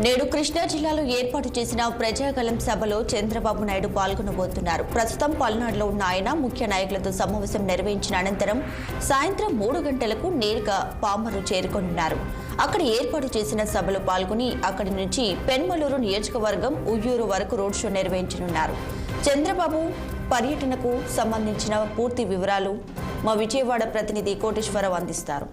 నేడు కృష్ణా జిల్లాలో ఏర్పాటు చేసిన ప్రజాగళం సభలో చంద్రబాబు నాయుడు పాల్గొనబోతున్నారు. ప్రస్తుతం పల్నాడులో ఉన్న ఆయన ముఖ్య నాయకులతో సమావేశం నిర్వహించిన అనంతరం సాయంత్రం 3 గంటలకు నేరుగా పామరు చేరుకోనున్నారు. అక్కడ ఏర్పాటు చేసిన సభలో పాల్గొని అక్కడి నుంచి పెన్మలూరు నియోజకవర్గం ఉయ్యూరు వరకు రోడ్ షో నిర్వహించనున్నారు. చంద్రబాబు పర్యటనకు సంబంధించిన పూర్తి వివరాలు మా విజయవాడ ప్రతినిధి కోటేశ్వరరావు అందిస్తారు.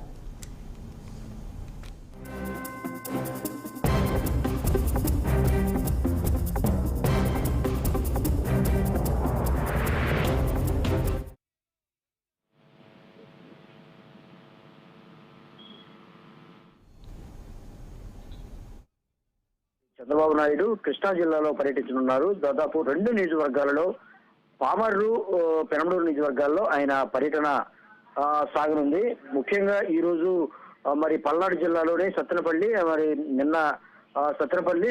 చంద్రబాబు నాయుడు కృష్ణా జిల్లాలో పర్యటించనున్నారు. దాదాపు 2 నియోజకవర్గాలలో పామర్రు, పెనమలూరు నియోజకవర్గాల్లో ఆయన పర్యటన సాగనుంది. ముఖ్యంగా ఈ రోజు మరి పల్నాడు జిల్లాలోనే సత్తెనపల్లి, మరి నిన్న సత్తెనపల్లి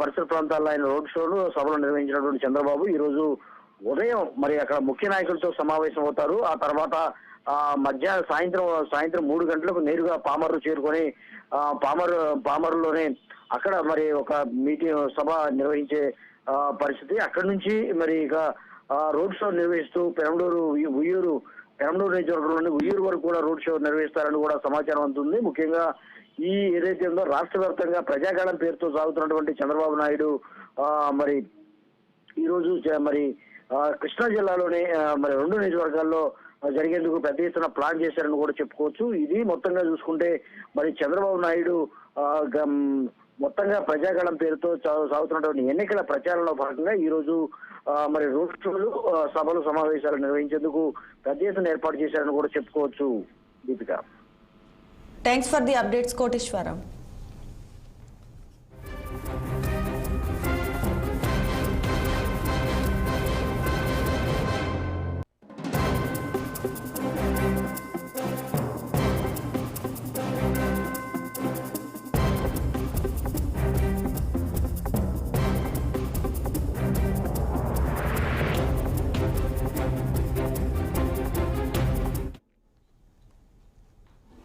పరిసర ప్రాంతాల్లో ఆయన రోడ్ షోలు సభలు నిర్వహించినటువంటి చంద్రబాబు ఈ రోజు ఉదయం మరి అక్కడ ముఖ్య నాయకులతో సమావేశం అవుతారు. ఆ తర్వాత సాయంత్రం 3 గంటలకు నేరుగా పామర్రు చేరుకొని పామరులోనే అక్కడ మరి ఒక మీటింగ్ సభ నిర్వహించే పరిస్థితి. అక్కడి నుంచి మరి ఇక రోడ్ షో నిర్వహిస్తూ పెనమలూరు నియోజకవర్గంలోని ఉయ్యూరు వరకు కూడా రోడ్ షో నిర్వహిస్తారని కూడా సమాచారం అందుతుంది. ముఖ్యంగా ఈ ఏదైతే ఉందో రాష్ట్ర వ్యాప్తంగా ప్రజాగళం పేరుతో సాగుతున్నటువంటి చంద్రబాబు నాయుడు మరి ఈ రోజు మరి కృష్ణా జిల్లాలోనే మరి 2 నియోజకవర్గాల్లో జరిగేందుకు పెద్ద ఎత్తున ప్లాన్ చేశారని కూడా చెప్పుకోవచ్చు. ఇది మొత్తంగా చూసుకుంటే మరి చంద్రబాబు నాయుడు మొత్తంగా ప్రజాగళం పేరుతో సాగుతున్నటువంటి ఎన్నికల ప్రచారంలో భాగంగా ఈ రోజు మరి రోడ్ షోలు, సభలు, సమావేశాలు నిర్వహించేందుకు పెద్ద ఎత్తున ఏర్పాటు చేశారని కూడా చెప్పుకోవచ్చు. Deepika, thanks for the updates Koteswararao.